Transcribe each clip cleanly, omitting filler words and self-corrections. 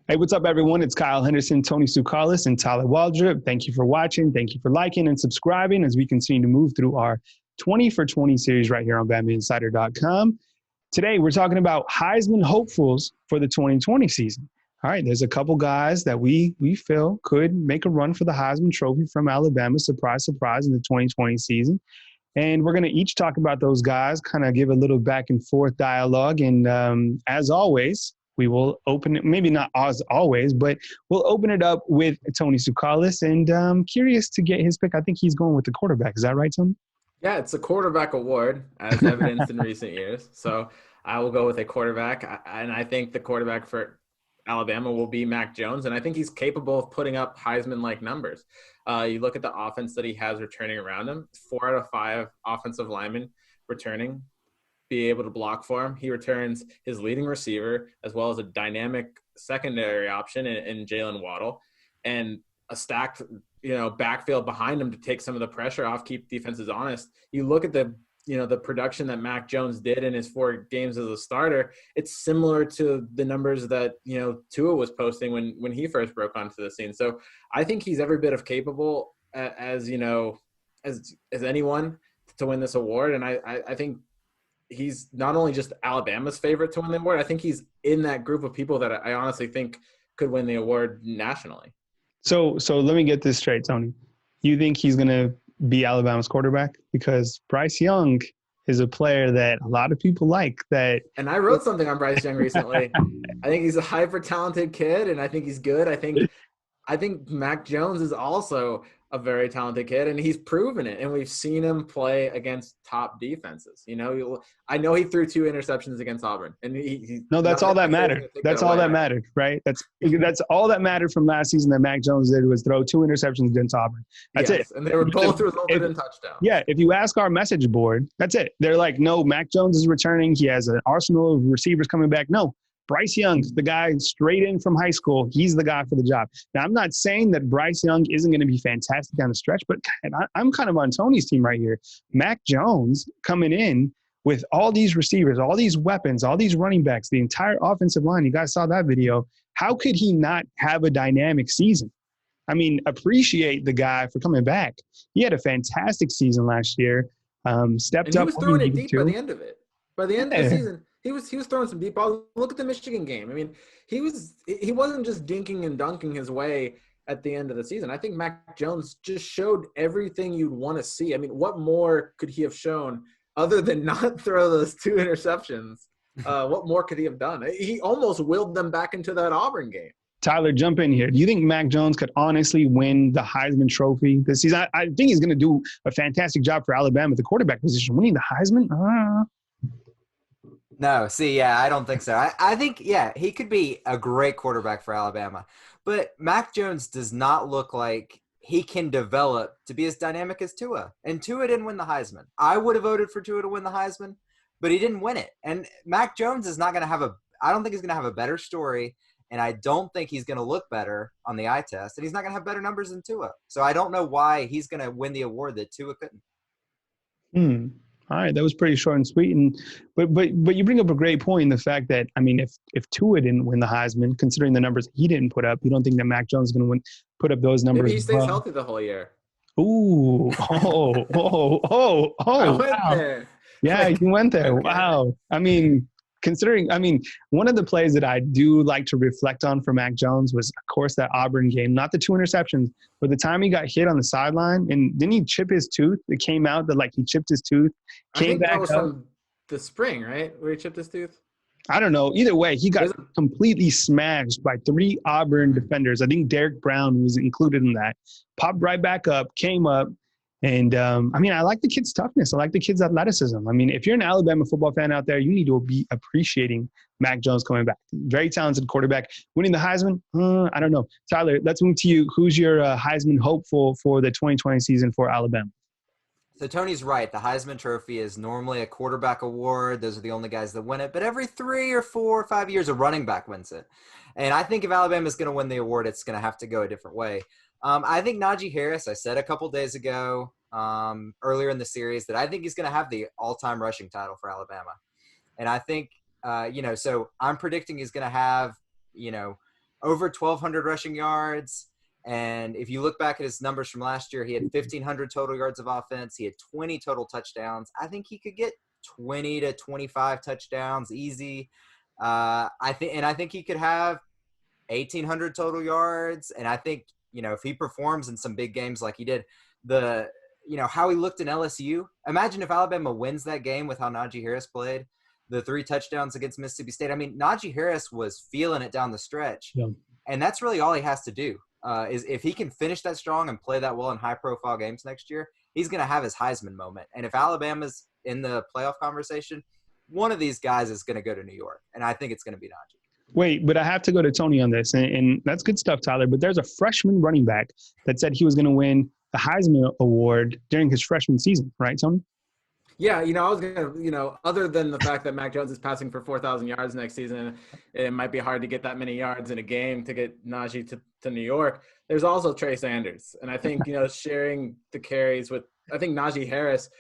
Hey, what's up, everyone? It's Kyle Henderson, Tony Sukalis, and Tyler Waldrop. Thank you for watching. Thank you for liking and subscribing as we continue to move through our 20 for 20 series right here on BamaInsider.com. Today, we're talking about Heisman hopefuls for the 2020 season. All right, there's a couple guys that we feel could make a run for the Heisman Trophy from Alabama, surprise, surprise, in the 2020 season. And we're going to each talk about those guys, kind of give a little back and forth dialogue. And as always, we will open it, maybe not as always, but we'll open it up with Tony Sukalis. And I'm curious to get his pick. I think he's going with the quarterback. Is that right, Tony? Yeah, it's a quarterback award, as evidenced in recent years. So I will go with a quarterback. And I think the quarterback for Alabama will be Mac Jones. And I think he's capable of putting up Heisman-like numbers. You look at the offense that he has returning around him, 4 out of 5 offensive linemen returning, be able to block for him. He returns his leading receiver as well as a dynamic secondary option in Jaylen Waddle and a stacked, backfield behind him to take some of the pressure off, keep defenses honest. You look at the production that Mac Jones did in his 4 games as a starter. It's similar to the numbers that, Tua was posting when he first broke onto the scene. So I think he's every bit of capable as anyone to win this award. And I think he's not only just Alabama's favorite to win the award. I think he's in that group of people that I honestly think could win the award nationally. So let me get this straight, Tony. You think he's going to be Alabama's quarterback? Because Bryce Young is a player that a lot of people like. And I wrote something on Bryce Young recently. I think he's a hyper-talented kid, and I think he's good. I think Mac Jones is also a very talented kid, and he's proven it. And we've seen him play against top defenses. I know he threw 2 interceptions against Auburn, and that's all that mattered. That's all that mattered, right? That's all that mattered from last season that Mac Jones did was throw 2 interceptions against Auburn. That's it. And they were both resulted in touchdowns. Yeah, if you ask our message board, that's it. They're like, no, Mac Jones is returning. He has an arsenal of receivers coming back. No. Bryce Young, the guy straight in from high school, he's the guy for the job. Now, I'm not saying that Bryce Young isn't going to be fantastic down the stretch, but I'm kind of on Tony's team right here. Mac Jones coming in with all these receivers, all these weapons, all these running backs, the entire offensive line. You guys saw that video. How could he not have a dynamic season? I mean, appreciate the guy for coming back. He had a fantastic season last year. Stepped up. He was throwing it deep by the end of it. By the end of the season. He was throwing some deep balls. Look at the Michigan game. I mean, he wasn't just dinking and dunking his way at the end of the season. I think Mac Jones just showed everything you'd want to see. I mean, what more could he have shown other than not throw those 2 interceptions? What more could he have done? He almost willed them back into that Auburn game. Tyler, jump in here. Do you think Mac Jones could honestly win the Heisman Trophy this season? I think he's going to do a fantastic job for Alabama at the quarterback position. Winning the Heisman? No, I don't think so. I think, he could be a great quarterback for Alabama. But Mac Jones does not look like he can develop to be as dynamic as Tua. And Tua didn't win the Heisman. I would have voted for Tua to win the Heisman, but he didn't win it. And Mac Jones is not going to I don't think he's going to have a better story, and I don't think he's going to look better on the eye test, and he's not going to have better numbers than Tua. So I don't know why he's going to win the award that Tua couldn't. All right, that was pretty short and sweet, but you bring up a great point in the fact that, I mean, if Tua didn't win the Heisman, considering the numbers he didn't put up, you don't think that Mac Jones is going to put up those numbers? Maybe he stays healthy the whole year. Ooh, I went there. Yeah, you went there. Okay. Wow. I mean, one of the plays that I do like to reflect on for Mac Jones was, of course, that Auburn game. Not the 2 interceptions, but the time he got hit on the sideline, and didn't he chip his tooth? It came out that, he chipped his tooth. I think that was from the spring, right, where he chipped his tooth? I don't know. Either way, he got completely smashed by 3 Auburn defenders. I think Derek Brown was included in that. Popped right back up, came up. And, I like the kid's toughness. I like the kid's athleticism. I mean, if you're an Alabama football fan out there, you need to be appreciating Mac Jones coming back. Very talented quarterback. Winning the Heisman? I don't know. Tyler, let's move to you. Who's your Heisman hopeful for the 2020 season for Alabama? So Tony's right. The Heisman Trophy is normally a quarterback award. Those are the only guys that win it. But every 3 or 4 or 5 years, a running back wins it. And I think if Alabama's going to win the award, it's going to have to go a different way. I think Najee Harris, I said a couple days ago earlier in the series that I think he's going to have the all-time rushing title for Alabama. And I think, so I'm predicting he's going to have, over 1,200 rushing yards. And if you look back at his numbers from last year, he had 1,500 total yards of offense. He had 20 total touchdowns. I think he could get 20 to 25 touchdowns easy. I think he could have 1,800 total yards. And I think, if he performs in some big games like he did, how he looked in LSU. Imagine if Alabama wins that game with how Najee Harris played, the 3 touchdowns against Mississippi State. I mean, Najee Harris was feeling it down the stretch. Yeah. And that's really all he has to do. Is if he can finish that strong and play that well in high-profile games next year, he's going to have his Heisman moment. And if Alabama's in the playoff conversation, one of these guys is going to go to New York, and I think it's going to be Najee. Wait, but I have to go to Tony on this, and that's good stuff, Tyler. But there's a freshman running back that said he was going to win the Heisman Award during his freshman season, right, Tony? Yeah, I was going to, other than the fact that Mac Jones is passing for 4,000 yards next season, it might be hard to get that many yards in a game to get Najee to New York. There's also Trey Sanders. And I think, sharing the carries with, I think Najee Harris,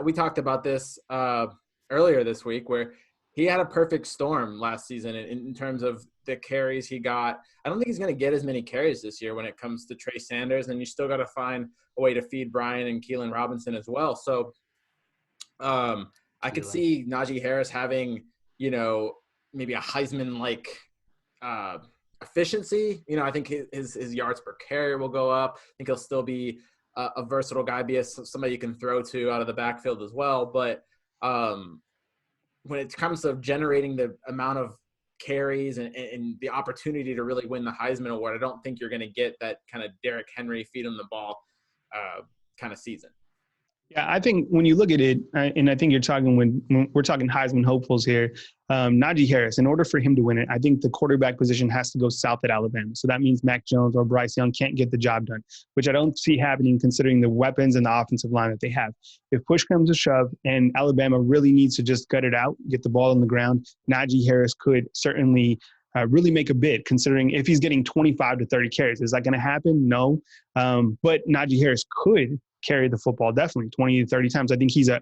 we talked about this earlier this week, where he had a perfect storm last season in terms of the carries he got. I don't think he's going to get as many carries this year when it comes to Trey Sanders, and you still got to find a way to feed Brian and Keelan Robinson as well. So I could see Najee Harris having, maybe a Heisman-like efficiency. I think his yards per carry will go up. I think he'll still be a versatile guy, be somebody you can throw to out of the backfield as well. But when it comes to generating the amount of carries and the opportunity to really win the Heisman Award, I don't think you're going to get that kind of Derrick Henry feed him the ball kind of season. Yeah, I think when you look at it, and I think you're talking when we're talking Heisman hopefuls here, Najee Harris, in order for him to win it, I think the quarterback position has to go south at Alabama. So that means Mac Jones or Bryce Young can't get the job done, which I don't see happening considering the weapons and the offensive line that they have. If push comes to shove and Alabama really needs to just gut it out, get the ball on the ground, Najee Harris could certainly really make a bid, considering if he's getting 25 to 30 carries. Is that going to happen? No. But Najee Harris could carry the football definitely 20 to 30 times. I think he's a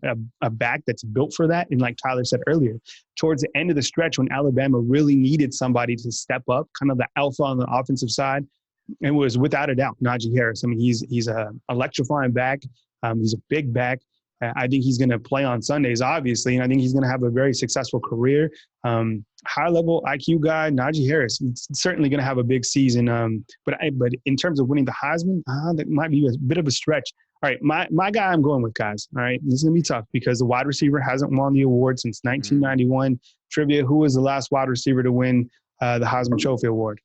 back that's built for that. And like Tyler said earlier, towards the end of the stretch when Alabama really needed somebody to step up, kind of the alpha on the offensive side, it was without a doubt Najee Harris. I mean, he's a electrifying back. He's a big back. I think he's going to play on Sundays, obviously, and I think he's going to have a very successful career. High-level IQ guy, Najee Harris, certainly going to have a big season. But in terms of winning the Heisman, that might be a bit of a stretch. All right, my guy I'm going with, guys. All right, this is going to be tough because the wide receiver hasn't won the award since 1991. Trivia, who was the last wide receiver to win the Heisman Trophy Award?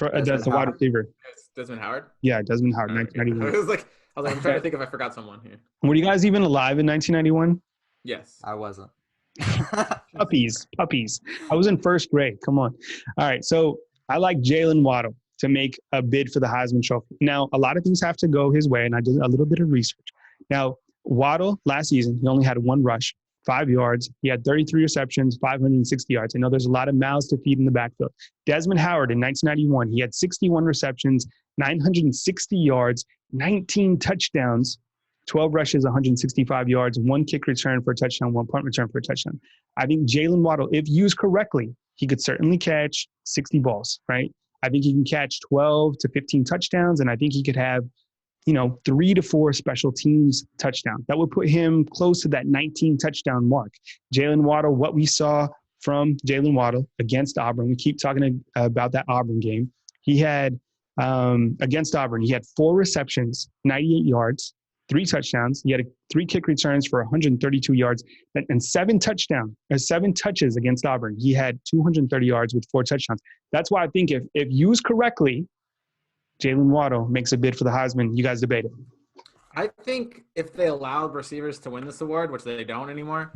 That's the wide receiver. Desmond Howard? Yeah, Desmond Howard, 1991. I was like, I'm trying to think if I forgot someone here. Were you guys even alive in 1991? Yes. I wasn't. Puppies. I was in first grade. Come on. All right, so I like Jaylen Waddle to make a bid for the Heisman Trophy. Now, a lot of things have to go his way, and I did a little bit of research. Now, Waddle, last season, he only had 1 rush, 5 yards. He had 33 receptions, 560 yards. I know there's a lot of mouths to feed in the backfield. Desmond Howard in 1991, he had 61 receptions, 960 yards, 19 touchdowns, 12 rushes, 165 yards, 1 kick return for a touchdown, 1 punt return for a touchdown. I think Jaylen Waddle, if used correctly, he could certainly catch 60 balls, right? I think he can catch 12 to 15 touchdowns, and I think he could have, 3 to 4 special teams touchdowns. That would put him close to that 19 touchdown mark. Jaylen Waddle, what we saw from Jaylen Waddle against Auburn, we keep talking about that Auburn game. He had, against Auburn, he had 4 receptions, 98 yards, 3 touchdowns. He had 3 kick returns for 132 yards and 7 touches against Auburn. He had 230 yards with 4 touchdowns. That's why I think if used correctly, Jaylen Waddle makes a bid for the Heisman. You guys debate it. I think if they allowed receivers to win this award, which they don't anymore,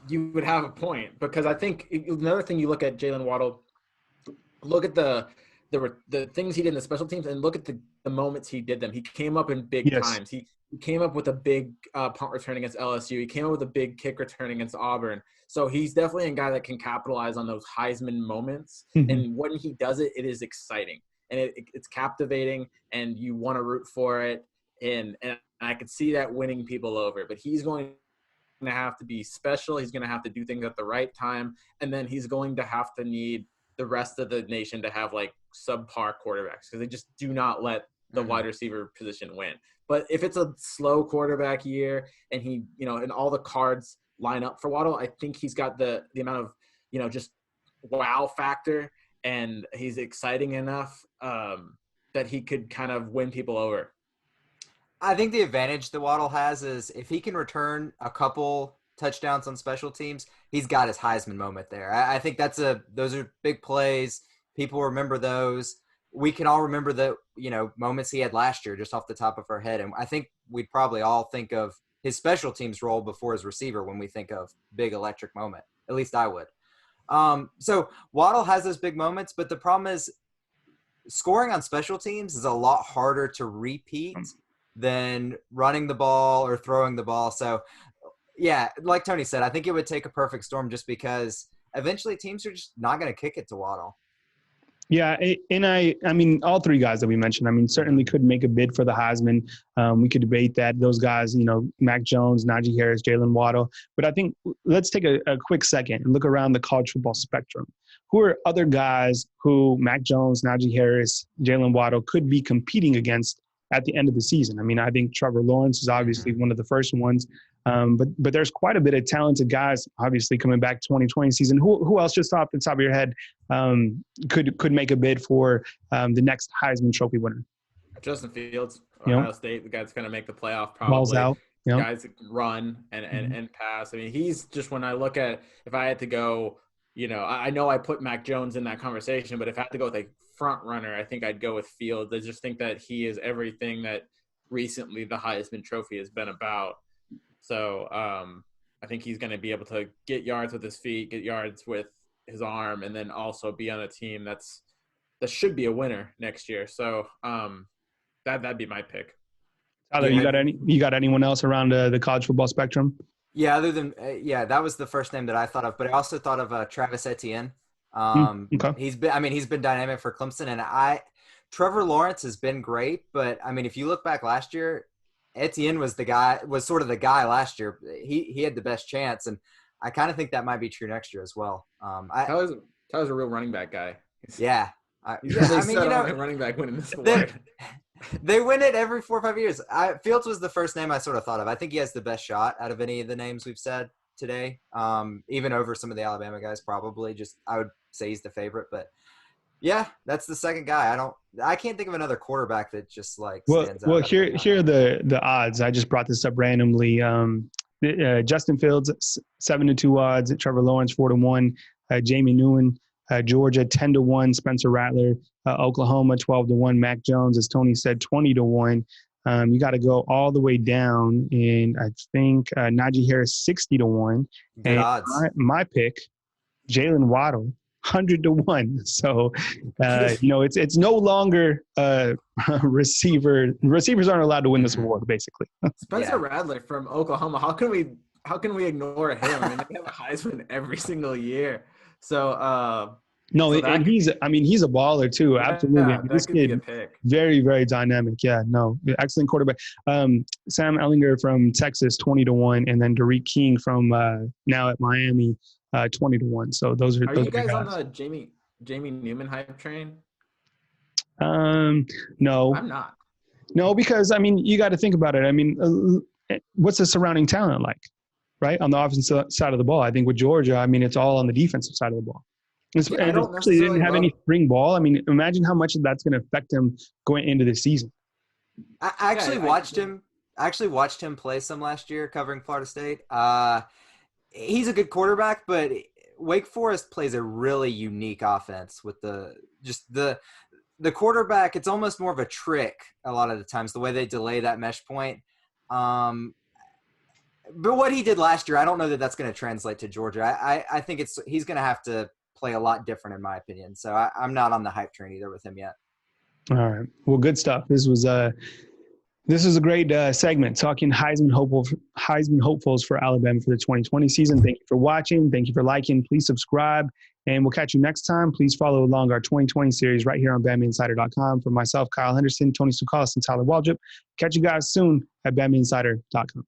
you would have a point. Because I think another thing, you look at Jaylen Waddle, look at the things he did in the special teams, and look at the moments he did them. He came up in big times. He came up with a big punt return against LSU. He came up with a big kick return against Auburn. So he's definitely a guy that can capitalize on those Heisman moments. Mm-hmm. And when he does it, it is exciting. And it's captivating, and you want to root for it. And I could see that winning people over. But he's going to have to be special. He's going to have to do things at the right time. And then he's going to have to need the rest of the nation to have like subpar quarterbacks because they just do not let the wide receiver position win. But if it's a slow quarterback year and he, and all the cards line up for Waddle, I think he's got the amount of, just wow factor, and he's exciting enough that he could kind of win people over. I think the advantage that Waddle has is if he can return a couple touchdowns on special teams, he's got his Heisman moment there. I think those are big plays. People remember those. We can all remember the, moments he had last year just off the top of our head. And I think we'd probably all think of his special teams role before his receiver when we think of big electric moment. At least I would. So Waddle has those big moments, but the problem is scoring on special teams is a lot harder to repeat than running the ball or throwing the ball. So, yeah, like Tony said, I think it would take a perfect storm just because eventually teams are just not going to kick it to Waddle. Yeah, and I mean, all three guys that we mentioned, certainly could make a bid for the Heisman. We could debate that. Those guys, Mac Jones, Najee Harris, Jaylen Waddle. But I think let's take a quick second and look around the college football spectrum. Who are other guys who Mac Jones, Najee Harris, Jaylen Waddle could be competing against at the end of the season? I think Trevor Lawrence is obviously one of the first ones. But there's quite a bit of talented guys, obviously, coming back 2020 season. Who else, just off the top of your head, could make a bid for the next Heisman Trophy winner? Justin Fields, Ohio State, the guy that's going to make the playoff probably. Balls out. Guys that can run and pass. He's just, when I look at, if I had to go, I know I put Mac Jones in that conversation, but if I had to go with a front runner, I think I'd go with Fields. I just think that he is everything that recently the Heisman Trophy has been about. So I think he's going to be able to get yards with his feet, get yards with his arm, and then also be on a team that should be a winner next year. So that'd be my pick. Tyler, you got anyone else around the college football spectrum? Yeah, other than that was the first name that I thought of, but I also thought of Travis Etienne. Okay. He's been dynamic for Clemson, and Trevor Lawrence has been great, but if you look back last year, Etienne was sort of the guy last year. He had the best chance, and I kind of think that might be true next year as well. Tyler's a real running back guy. Yeah. Running back winning this award. They win it every 4 or 5 years. Fields was the first name I sort of thought of. I think he has the best shot out of any of the names we've said today, even over some of the Alabama guys probably. Just I would say he's the favorite, but yeah, that's the second guy. I can't think of another quarterback that just stands out. Well, here are the odds. I just brought this up randomly. Justin Fields 7-2 odds. Trevor Lawrence 4-1. Jamie Newman, Georgia 10-1. Spencer Rattler, Oklahoma 12-1. Mac Jones, as Tony said, 20-1. You got to go all the way down, and I think Najee Harris 60-1. Good odds. My pick, Jaylen Waddle, 100-1. So, it's no longer receiver. Receivers aren't allowed to win this award, basically. Spencer Rattler from Oklahoma. How can we ignore him? They have a Heisman every single year. So, he's a baller too. Yeah, absolutely. This kid, very, very dynamic. Yeah, no, excellent quarterback. Sam Ehlinger from Texas, 20-1, and then Derek King from now at Miami, 20-1. So those are. Are you guys on the Jamie Newman hype train? No, I'm not. No, because you got to think about it. What's the surrounding talent like, right? On the offensive side of the ball, I think with Georgia, it's all on the defensive side of the ball. And especially didn't have any spring ball. Imagine how much that's going to affect him going into the season. I actually watched him play some last year covering Florida State. He's a good quarterback, but Wake Forest plays a really unique offense with the quarterback. It's almost more of a trick a lot of the times, the way they delay that mesh point. But what he did last year, I don't know that that's going to translate to Georgia. I think he's going to have to play a lot different in my opinion. So I'm not on the hype train either with him yet. All right. Well, good stuff. This was a great segment talking Heisman hopefuls for Alabama for the 2020 season. Thank you for watching. Thank you for liking. Please subscribe, and we'll catch you next time. Please follow along our 2020 series right here on BamaInsider.com. For myself, Kyle Henderson, Tony Sukalis, and Tyler Waldrop. Catch you guys soon at BamaInsider.com.